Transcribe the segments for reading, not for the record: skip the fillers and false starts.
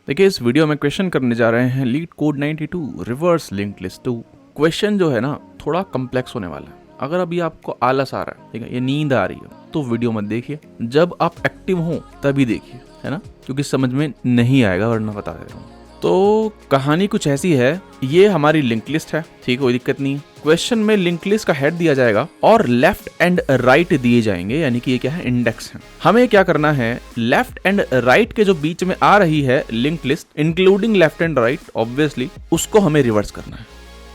देखिए इस वीडियो में क्वेश्चन करने जा रहे हैं leet code 92 reverse linked list 2। Question जो है ना थोड़ा कॉम्प्लेक्स होने वाला है। अगर अभी आपको आलस आ रहा है, ठीक है, ये नींद आ रही है तो वीडियो मत देखिए, जब आप एक्टिव हो तभी देखिए, है ना, क्योंकि समझ में नहीं आएगा वरना बता दे रहा हूँ। तो कहानी कुछ ऐसी है, ये हमारी लिंक लिस्ट है, ठीक है, कोई दिक्कत नहीं है। क्वेश्चन में लिंक लिस्ट का हेड दिया जाएगा और लेफ्ट एंड राइट दिए जाएंगे, यानी कि ये क्या है, इंडेक्स है। हमें क्या करना है, लेफ्ट एंड राइट के जो बीच में आ रही है link list including left and right obviously, उसको हमें रिवर्स करना है।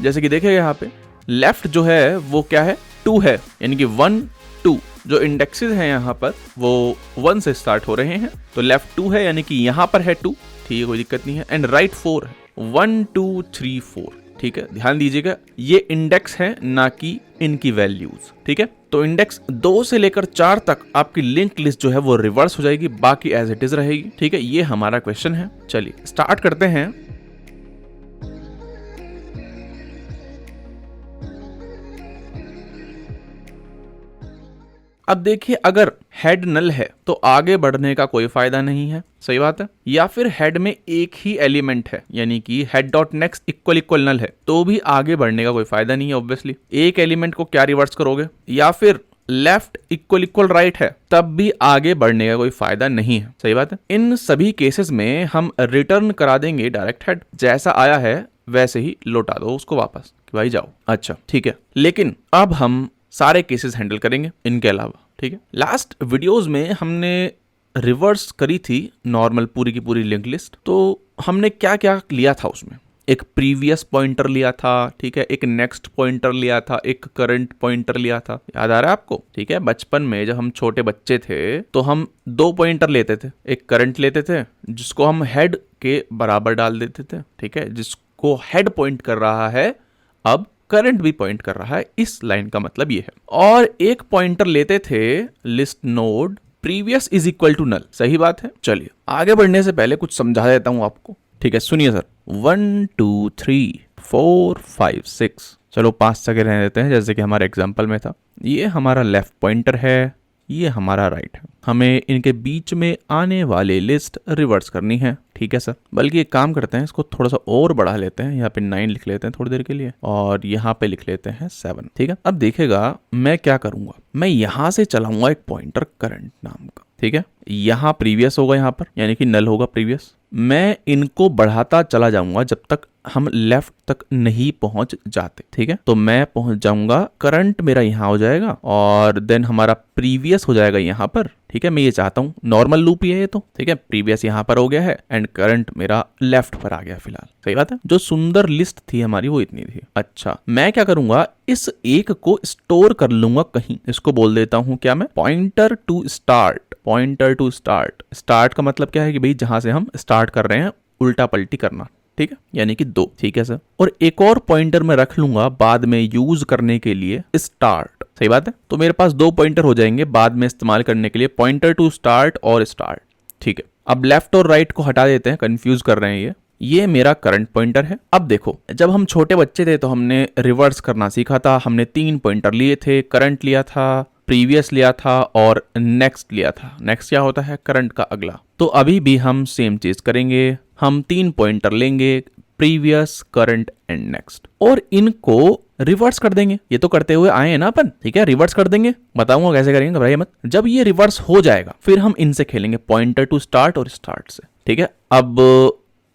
जैसे कि देखिए यहाँ पे लेफ्ट जो है वो क्या है, 2 है, यानी कि 1 2 जो इंडेक्सेस हैं यहाँ पर वो 1 से स्टार्ट हो रहे हैं, तो लेफ्ट 2 है यानी कि यहाँ पर है 2, ठीक है, कोई दिक्कत नहीं है। एंड राइट 4 है, 1 2 3 4, ठीक है, ध्यान दीजिएगा ये इंडेक्स है ना कि इनकी वैल्यूज, ठीक है। तो इंडेक्स 2 से लेकर 4 तक आपकी लिंक लिस्ट जो है वो रिवर्स हो जाएगी, बाकी एज इट इज रहेगी, ठीक है। ये हमारा क्वेश्चन है। चलिए स्टार्ट करते हैं। अब देखिए अगर हेड नल है तो आगे बढ़ने का कोई फायदा नहीं है, सही बात है। या फिर हेड में एक ही एलिमेंट है, यानी कि head dot next equal equal null है, तो भी आगे बढ़ने का कोई फायदा नहीं है ऑब्वियसली। एक एलिमेंट को क्या रिवर्स करोगे, या फिर लेफ्ट इक्वल इक्वल राइट है, तब भी आगे बढ़ने का कोई फायदा नहीं है, सही बात है। इन सभी केसेस में हम रिटर्न करा देंगे डायरेक्ट हेड, जैसा आया है वैसे ही लौटा दो उसको वापस कि भाई जाओ। अच्छा ठीक है, लेकिन अब हम सारे केसेस हैंडल करेंगे इनके अलावा, ठीक है। लास्ट वीडियोस में हमने रिवर्स करी थी नॉर्मल पूरी की पूरी लिंक लिस्ट, तो हमने क्या क्या लिया था उसमें, एक प्रीवियस पॉइंटर लिया था, ठीक है, एक नेक्स्ट पॉइंटर लिया था, एक करंट पॉइंटर लिया था, याद आ रहा है आपको, ठीक है। बचपन में जब हम छोटे बच्चे थे तो हम 2 पॉइंटर लेते थे, एक करंट लेते थे जिसको हम हेड के बराबर डाल देते थे, ठीक है, जिसको हेड पॉइंट कर रहा है अब करंट भी पॉइंट कर रहा है, इस लाइन का मतलब ये है। और एक पॉइंटर लेते थे list node previous is equal to null, सही बात है। चलिए आगे बढ़ने से पहले कुछ समझा देता हूं आपको, ठीक है, सुनिए सर। 1 2 3 4 5 6, चलो 5 जगह रहने देते हैं जैसे कि हमारे एग्जाम्पल में था। ये हमारा लेफ्ट पॉइंटर है, ये हमारा राइट है। हमें इनके बीच में आने वाले लिस्ट रिवर्स करनी है, ठीक है सर। बल्कि एक काम करते हैं, इसको थोड़ा सा और बढ़ा लेते हैं, यहाँ पे 9 लिख लेते हैं थोड़ी देर के लिए, और यहाँ पे लिख लेते हैं 7, ठीक है। अब देखिएगा मैं क्या करूंगा, मैं यहाँ से चलाऊंगा एक पॉइंटर करंट नाम का, ठीक है। यहाँ प्रीवियस होगा, यहाँ पर यानी कि नल होगा प्रीवियस। मैं इनको बढ़ाता चला जाऊंगा जब तक हम लेफ्ट तक नहीं पहुंच जाते, ठीक है। तो मैं पहुंच जाऊंगा, करंट मेरा यहाँ हो जाएगा और देन हमारा प्रीवियस हो जाएगा यहाँ पर, ठीक है। मैं ये चाहता हूँ, नॉर्मल लूप ही है ये तो, ठीक है। प्रीवियस यहाँ पर हो गया है एंड करंट मेरा लेफ्ट पर आ गया फिलहाल, सही बात है। जो सुंदर लिस्ट थी हमारी वो इतनी थी। अच्छा मैं क्या करूंगा, इस एक को स्टोर कर लूंगा कहीं, इसको बोल देता हूँ क्या मैं, pointer to start. Pointer to start, start का मतलब क्या है कि भाई जहां से हम स्टार्ट कर रहे हैं उल्टा पलटी करना, ठीक है, यानी कि 2, ठीक है सर। और एक और पॉइंटर मैं रख लूंगा बाद में यूज करने के लिए, स्टार्ट, सही बात है। तो मेरे पास 2 पॉइंटर हो जाएंगे बाद में इस्तेमाल करने के लिए, पॉइंटर टू स्टार्ट और स्टार्ट, ठीक है। अब लेफ्ट और राइट को हटा देते हैं, कंफ्यूज कर रहे हैं ये मेरा करंट पॉइंटर है। अब देखो जब हम छोटे बच्चे थे तो हमने रिवर्स करना सीखा था, हमने 3 पॉइंटर लिए थे, करंट लिया था, प्रीवियस लिया था और नेक्स्ट लिया था। नेक्स्ट क्या होता है, करंट का अगला। तो अभी भी हम सेम चीज करेंगे, हम 3 पॉइंटर लेंगे, प्रीवियस, करंट एंड नेक्स्ट, और इनको रिवर्स कर देंगे। ये तो करते हुए आए हैं ना अपन, ठीक है, रिवर्स कर देंगे, बताऊंगा कैसे करेंगे, घबराइए मत। जब ये रिवर्स हो जाएगा फिर हम इनसे खेलेंगे, पॉइंटर टू स्टार्ट और स्टार्ट से, ठीक है। अब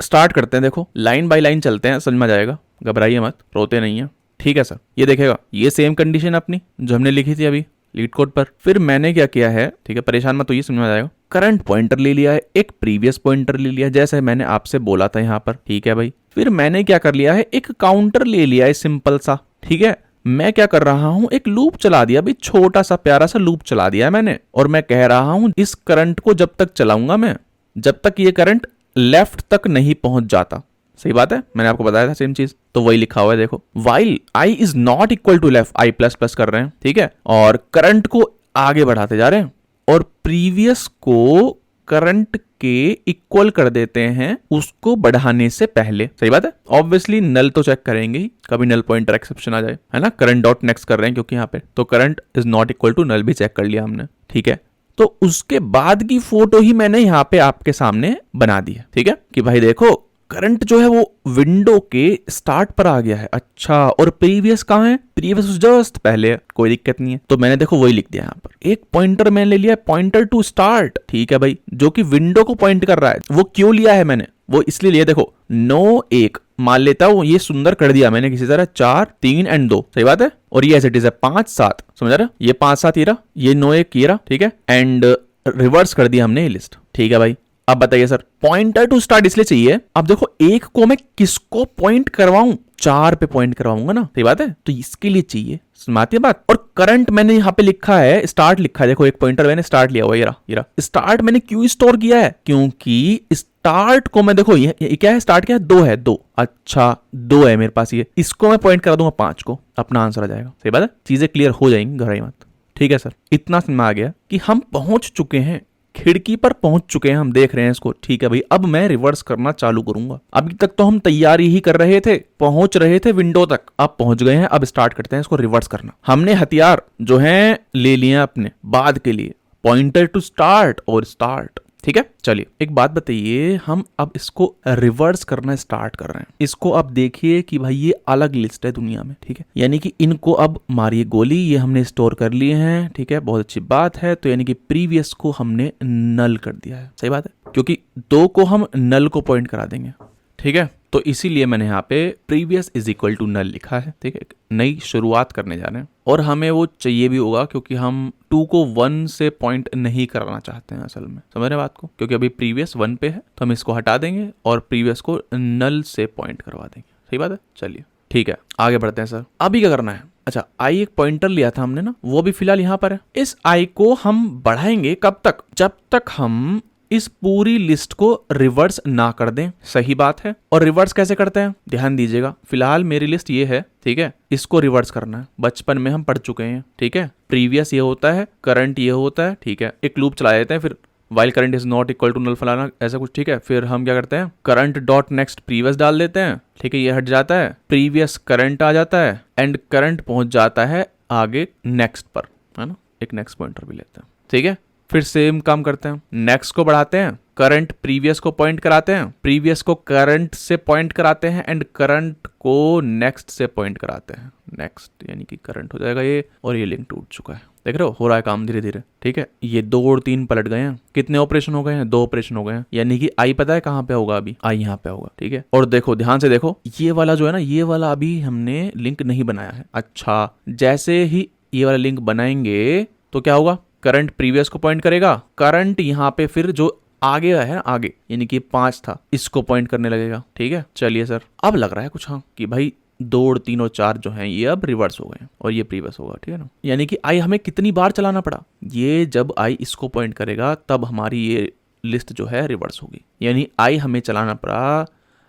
स्टार्ट करते हैं, देखो लाइन बाय लाइन चलते हैं, समझ में आ जाएगा, घबराइए मत, रोते नहीं है, ठीक है सर। ये देखेगा, ये सेम कंडीशन अपनी जो हमने लिखी थी अभी लीड कोड पर। फिर मैंने क्या किया है, ठीक है, परेशान मत, तो ये समझ में आ जाएगा। करंट पॉइंटर ले लिया है, एक प्रीवियस पॉइंटर ले लिया जैसे मैंने आपसे बोला था यहाँ पर, ठीक है भाई। फिर मैंने क्या कर लिया है, एक काउंटर ले लिया है सिंपल सा, ठीक है। मैं क्या कर रहा हूं, एक लूप चला दिया भाई, छोटा सा प्यारा सा लूप चला दिया है मैंने, और मैं कह रहा हूं इस करंट को जब तक चलाऊंगा मैं, जब तक ये करंट लेफ्ट तक नहीं पहुंच जाता, सही बात है, मैंने आपको बताया था सेम चीज। तो वही लिखा हुआ है देखो, while i is not equal to left, i plus plus कर रहे हैं, ठीक है, और करंट को आगे बढ़ाते जा रहे हैं और प्रीवियस को करंट के इक्वल कर देते हैं उसको बढ़ाने से पहले, सही बात है। ऑब्वियसली नल तो चेक करेंगे ही, कभी नल पॉइंटर एक्सेप्शन आ जाए, है ना। करंट डॉट नेक्स्ट कर रहे हैं क्योंकि यहाँ पे, तो current is not equal to null भी चेक कर लिया हमने, ठीक है। तो उसके बाद की फोटो ही मैंने यहाँ पे आपके सामने बना दी है, ठीक है, कि भाई देखो करंट जो है वो विंडो के स्टार्ट पर आ गया है। अच्छा, और प्रीवियस कहाँ है? प्रीवियस जस्ट पहले है, कोई दिक्कत नहीं है। तो मैंने देखो वही लिख दिया यहाँ पर, एक पॉइंटर मैंने ले लिया, पॉइंटर टू स्टार्ट, ठीक है भाई, जो कि विंडो को पॉइंट कर रहा है। वो क्यों लिया है मैंने? वो इसलिए लिया, देखो 9 1 मान लेता हूँ, ये सुंदर कर दिया मैंने किसी तरह, 4 3 एंड 2, सही बात है। और ये एज इट इज है 5 7, समझ रहा? ये 5 7 ये रहा, ये 9 1 ये रहा, ठीक है, एंड रिवर्स कर दिया हमने ये लिस्ट, ठीक है भाई। अब बताइए सर, पॉइंटर टू स्टार्ट इसलिए चाहिए, अब देखो एक को मैं किसको पॉइंट करवाऊं? 4 पे पॉइंट करवाऊंगा ना, सही बात है, तो इसके लिए चाहिए, समझती है बात। और करंट मैंने यहाँ पे लिखा है, स्टार्ट लिखा है, देखो एक पॉइंटर मैंने स्टार्ट लिया हुआ, ये रहा स्टार्ट। मैंने क्यों स्टोर किया है? क्योंकि स्टार्ट को मैं, देखो ये क्या है, स्टार्ट क्या है? 2 है, 2, अच्छा 2 है मेरे पास, ये इसको मैं पॉइंट करा दूंगा 5 को, अपना आंसर आ जाएगा, सही बात है। चीजें क्लियर हो जाएंगी, घबराइए मत, ठीक है सर। इतना समझ में आ गया कि हम पहुंच चुके हैं, खिड़की पर पहुंच चुके हैं, हम देख रहे हैं इसको, ठीक है भाई। अब मैं रिवर्स करना चालू करूंगा। अभी तक तो हम तैयारी ही कर रहे थे, पहुंच रहे थे विंडो तक, अब पहुंच गए हैं, अब स्टार्ट करते हैं इसको रिवर्स करना। हमने हथियार जो है ले लिए अपने बाद के लिए, पॉइंटर टू स्टार्ट और स्टार्ट, ठीक है। चलिए एक बात बताइए, हम अब इसको रिवर्स करना स्टार्ट कर रहे हैं। इसको अब देखिए कि भाई ये अलग लिस्ट है दुनिया में, ठीक है, यानी कि इनको अब मारिए गोली, ये हमने स्टोर कर लिए हैं, ठीक है, बहुत अच्छी बात है। तो यानी कि प्रीवियस को हमने नल कर दिया है, सही बात है, क्योंकि 2 को हम नल को पॉइंट करा देंगे, ठीक है। तो इसीलिए मैंने यहाँ पे previous is equal to null लिखा है, ठीक है, नई शुरुआत करने जा रहे हैं। और हमें वो चाहिए भी होगा, क्योंकि हम 2 को 1 से पॉइंट नहीं करना चाहते हैं असल में, समझ रहे बात को, क्योंकि अभी प्रीवियस 1 पे है, तो हम इसको हटा देंगे और प्रीवियस को नल से पॉइंट करवा देंगे, सही बात है। चलिए ठीक है, आगे बढ़ते हैं सर। अभी क्या करना है? अच्छा, आई एक पॉइंटर लिया था हमने ना, वो भी फिलहाल यहाँ पर है। इस आई को हम बढ़ाएंगे कब तक? जब तक हम इस पूरी लिस्ट को रिवर्स ना कर दें, सही बात है। और रिवर्स कैसे करते हैं ध्यान दीजिएगा। फिलहाल मेरी लिस्ट ये है, ठीक है, इसको रिवर्स करना है। बचपन में हम पढ़ चुके हैं, ठीक है, प्रीवियस ये होता है, करंट ये होता है, ठीक है, एक लूप चला देते हैं, फिर while current is not equal to null फलाना ऐसा कुछ, ठीक है। फिर हम क्या करते हैं, करंट डॉट नेक्स्ट प्रीवियस डाल देते हैं, ठीक है, ये हट जाता है, प्रीवियस करंट आ जाता है, एंड करंट पहुंच जाता है आगे नेक्स्ट पर, है ना, एक नेक्स्ट पॉइंटर भी लेते हैं, ठीक है। फिर सेम काम करते हैं, नेक्स्ट को बढ़ाते हैं, करंट प्रीवियस को पॉइंट कराते हैं, प्रीवियस को करंट से पॉइंट कराते हैं, एंड करंट को नेक्स्ट से पॉइंट कराते हैं। नेक्स्ट यानी कि करंट हो जाएगा ये, और ये लिंक टूट चुका है, देख रहे हो रहा है काम धीरे धीरे, ठीक है। ये 2 और 3 पलट गए हैं, कितने ऑपरेशन हो गए हैं? 2 ऑपरेशन हो गए हैं, यानी कि आई पता है कहाँ पे होगा? अभी आई यहाँ पे होगा, ठीक है। और देखो ध्यान से देखो, ये वाला जो है ना, ये वाला अभी हमने लिंक नहीं बनाया है। अच्छा, जैसे ही ये वाला लिंक बनाएंगे तो क्या होगा? करंट प्रीवियस को पॉइंट करेगा, करंट यहाँ पे फिर जो आगे है, आगे यानी कि 5 था, इसको पॉइंट करने लगेगा, ठीक है। चलिए सर, अब लग रहा है कुछ, हाँ, कि भाई 2 और 3 और 4 जो हैं ये अब रिवर्स हो गए और ये प्रीवियस होगा, ठीक है ना। यानी कि आई हमें कितनी बार चलाना पड़ा? ये जब आई इसको पॉइंट करेगा तब हमारी ये लिस्ट जो है रिवर्स होगी, यानी आई हमें चलाना पड़ा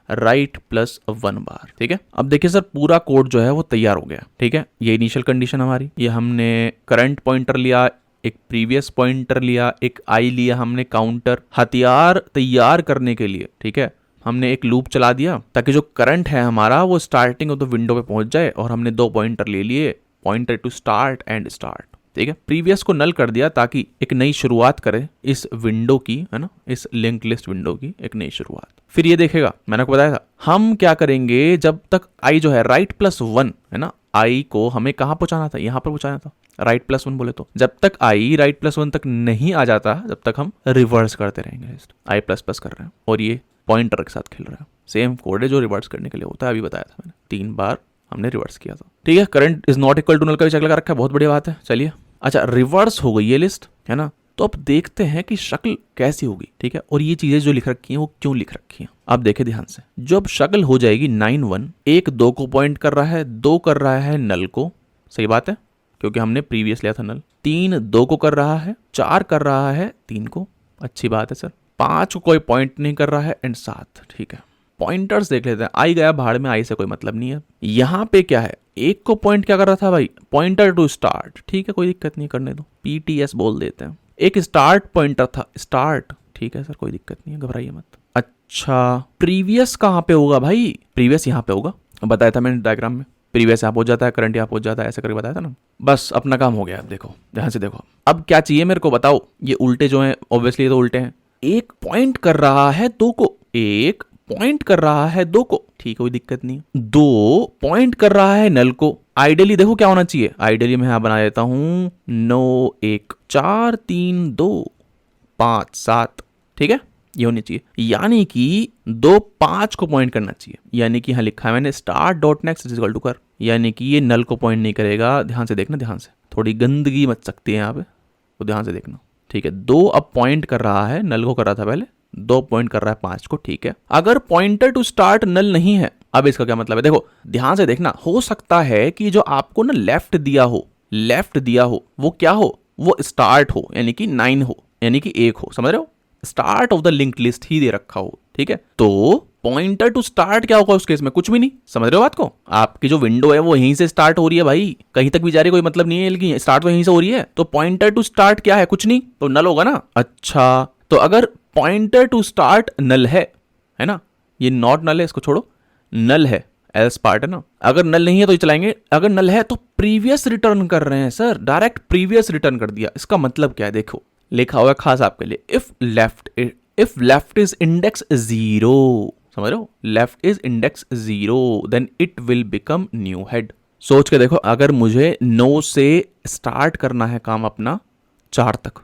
राइट प्लस 1 बार, ठीक है। अब देखिए सर, पूरा कोड जो है वो तैयार हो गया, ठीक है। ये इनिशियल कंडीशन हमारी, ये हमने करंट पॉइंटर लिया, एक प्रीवियस पॉइंटर लिया, एक आई लिया हमने काउंटर, हथियार तैयार करने के लिए, ठीक है, हमने एक लूप चला दिया ताकि जो करंट है हमारा वो स्टार्टिंग ऑफ द विंडो पे पहुंच जाए, और हमने 2 पॉइंटर ले लिए, pointer to start and start, ठीक है। प्रीवियस को नल कर दिया ताकि एक नई शुरुआत करे इस विंडो की, है ना, इस लिंक लिस्ट विंडो की एक नई शुरुआत। फिर ये देखेगा, मैंने आपको बताया था, हम क्या करेंगे, जब तक आई जो है राइट प्लस 1 है ना, आई को हमें कहाँ पहुंचाना था? यहाँ पर पहुंचाना था, राइट प्लस 1 बोले तो। जब तक आई राइट प्लस 1 तक नहीं आ जाता, जब तक हम रिवर्स करते रहेंगे लिस्ट। आई प्लस प्लस कर रहे हैं और ये पॉइंटर के साथ खेल रहे हैं। सेम कोड है जो रिवर्स करने के लिए होता है, अभी बताया था मैंने, 3 बार हमने रिवर्स किया था, ठीक है। Current is not equal to null का भी चेक लगा रखा है, बहुत बढ़िया बात है। चलिए, अच्छा, रिवर्स हो गई ये लिस्ट, है ना। तो अब देखते हैं कि शक्ल कैसी होगी, ठीक है, और ये चीजें जो लिख रखी हैं वो क्यों लिख रखी हैं। अब देखें ध्यान से, जब शक्ल हो जाएगी 9 1, 1 2 को पॉइंट कर रहा है, 2 कर रहा है नल को, सही बात है, क्योंकि हमने प्रीवियस लिया था नल। 3 2 को कर रहा है, 4 कर रहा है 3 को, अच्छी बात है सर। 5 को कोई पॉइंट नहीं कर रहा है, एंड 7, ठीक है। पॉइंटर्स देख लेते हैं, आई गया भाड़ में, आई से कोई मतलब नहीं है। यहाँ पे क्या है, 1 को पॉइंट क्या कर रहा था भाई? पॉइंटर टू स्टार्ट, ठीक है, कोई दिक्कत नहीं, करने दो, PTS बोल देते हैं। एक स्टार्ट पॉइंटर था, स्टार्ट, ठीक है सर, कोई दिक्कत नहीं है, घबराइए मत। अच्छा, प्रीवियस कहाँ पे होगा भाई? प्रीवियस यहाँ पे होगा, बताया था मैंने डायग्राम में। प्रीवियस यहाँ पहुंच जाता है, करंट यहाँ पहुंच जाता है, ऐसे करके बताया था ना। बस अपना काम हो गया। अब देखो ध्यान से देखो, अब क्या चाहिए मेरे को बताओ। ये उल्टे जो हैं ऑब्वियसली तो उल्टे हैं। एक पॉइंट कर रहा है दो को, एक पॉइंट कर रहा है दो को, ठीक है कोई दिक्कत नहीं। दो पॉइंट कर रहा है नल को। आइडियली देखो क्या होना चाहिए, आइडियली मैं यहां बना देता हूं 9 1 4 3 2 5 7, ठीक है ये होनी चाहिए। यानी कि 2 5 को पॉइंट करना चाहिए। यानी कि यहां लिखा है मैंने start dot next is equal to कर, यानी कि ये नल को पॉइंट नहीं करेगा। ध्यान से देखना, ध्यान से, थोड़ी गंदगी मच सकती है यहाँ पे तो ध्यान से देखना, ठीक है। 2 अब पॉइंट कर रहा है, नल को कर रहा था पहले, 2 पॉइंट कर रहा है 5 को, ठीक है। अगर पॉइंटर टू स्टार्ट नल नहीं है, अब इसका क्या मतलब है देखो ध्यान से देखना। हो सकता है कि जो आपको ना लेफ्ट दिया हो वो क्या हो, वो स्टार्ट हो यानी कि 9 हो, यानी कि 1 हो, समझ रहे हो, start of the linked list ही दे रखा हो, ठीक है। तो पॉइंटर टू स्टार्ट क्या होगा उस केस में, कुछ भी नहीं, समझ रहे हो बात को। आपकी जो विंडो है वो यहीं से स्टार्ट हो रही है भाई, कहीं तक भी जा रही कोई मतलब नहीं है, लेकिन स्टार्ट तो यहीं से हो रही है। तो पॉइंटर टू स्टार्ट क्या है, कुछ नहीं, तो नल होगा ना। अच्छा तो अगर पॉइंटर टू स्टार्ट नल है ना, ये नॉट नल है, इसको छोड़ो, नल है, एल्स पार्ट है ना। अगर नल नहीं है तो ये चलाएंगे, अगर नल है तो प्रीवियस रिटर्न कर रहे हैं सर, डायरेक्ट प्रीवियस रिटर्न कर दिया। इसका मतलब क्या है देखो, लिखा हुआ है खास आपके लिए, इफ लेफ्ट इज इंडेक्स 0, समझ रहे हो, left is index 0 then it will become new head. सोच के देखो, अगर मुझे 9 से स्टार्ट करना है काम अपना 4 तक,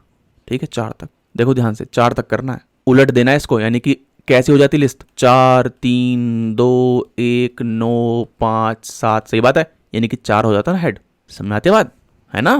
ठीक है 4 तक, देखो ध्यान से 4 तक करना है, उलट देना है इसको, यानी कि कैसी हो जाती लिस्ट, 4 3 2 1 9 5 7, सही बात है, यानी कि 4 हो जाता ना हेड। समझ आती बात है ना।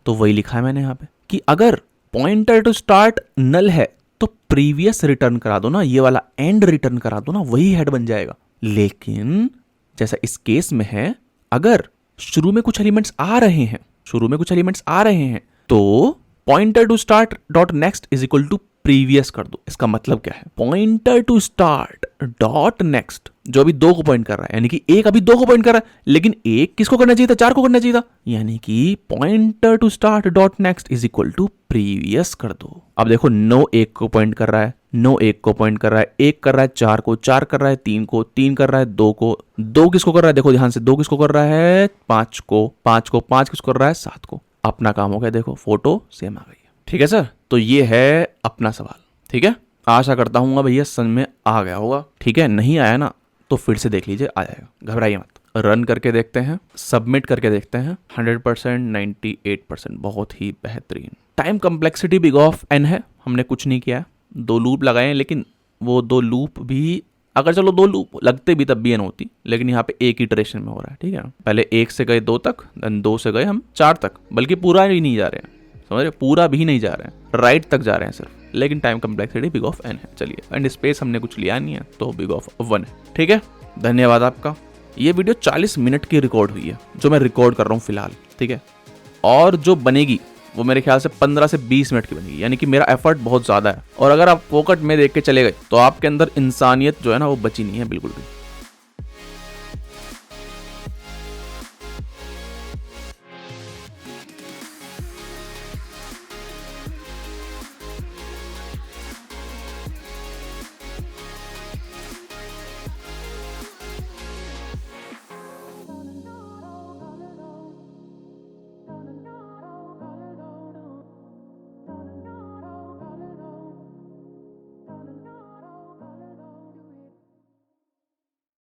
तो वही लिखा है मैंने यहाँ पे कि अगर पॉइंटर टू स्टार्ट नल है तो प्रीवियस रिटर्न करा दो ना, ये वाला एंड रिटर्न करा दो ना, वही हेड बन जाएगा। लेकिन जैसा इस केस में है, अगर शुरू में कुछ एलिमेंट्स आ रहे हैं तो pointer to start dot next is equal to previous कर दो। इसका मतलब क्या है, pointer to start dot next जो अभी 2 को पॉइंट कर रहा है, यानी कि एक अभी 2 को पॉइंट कर रहा है, लेकिन एक किसको करना चाहिए था, 4 को करना चाहिए था, यानी कि pointer to start dot next is equal to previous कर दो। अब देखो 9 1 को पॉइंट कर रहा है, 9 1 को पॉइंट कर रहा है, 1 कर रहा है 4 को, 4 कर रहा है 3 को, 3 कर रहा है 2 को, 2 किसको कर रहा है, देखो ध्यान से, 2 किसको कर रहा है 5 को, 5 को, 5 किसको कर रहा है 7 को। अपना काम हो गया, देखो फोटो सेम आ गई है, ठीक है सर। तो ये है अपना सवाल, ठीक है। आशा करता हूँ भैया समझ में आ गया होगा, ठीक है। नहीं आया ना तो फिर से देख लीजिए, आ जाएगा, घबराइए मत। रन करके देखते हैं, सबमिट करके देखते हैं, 100% 98%, बहुत ही बेहतरीन। Time complexity big of n है, हमने कुछ नहीं किया है, 2 लूप लगाए हैं, लेकिन वो 2 लूप भी, अगर चलो 2 लूप लगते भी तब भी n होती, लेकिन यहाँ पे एक इटरेशन में हो रहा है, ठीक है ना। पहले 1 से गए 2 तक, देन 2 से गए हम 4 तक, बल्कि पूरा ही नहीं जा रहे हैं, समझ रहे, पूरा भी नहीं जा रहे हैं, राइट तक जा रहे हैं सिर्फ, लेकिन time complexity big of n है। चलिए, एंड स्पेस हमने कुछ लिया नहीं है तो बिग ऑफ 1 है, ठीक है। धन्यवाद आपका। ये वीडियो 40 मिनट की रिकॉर्ड हुई है, जो मैं रिकॉर्ड कर रहा हूँ फिलहाल, ठीक है। और जो बनेगी वो मेरे ख्याल से 15 से 20 मिनट की बनेगी, यानी कि मेरा एफर्ट बहुत ज़्यादा है। और अगर आप फोकट में देख के चले गए तो आपके अंदर इंसानियत जो है ना वो बची नहीं है बिल्कुल भी।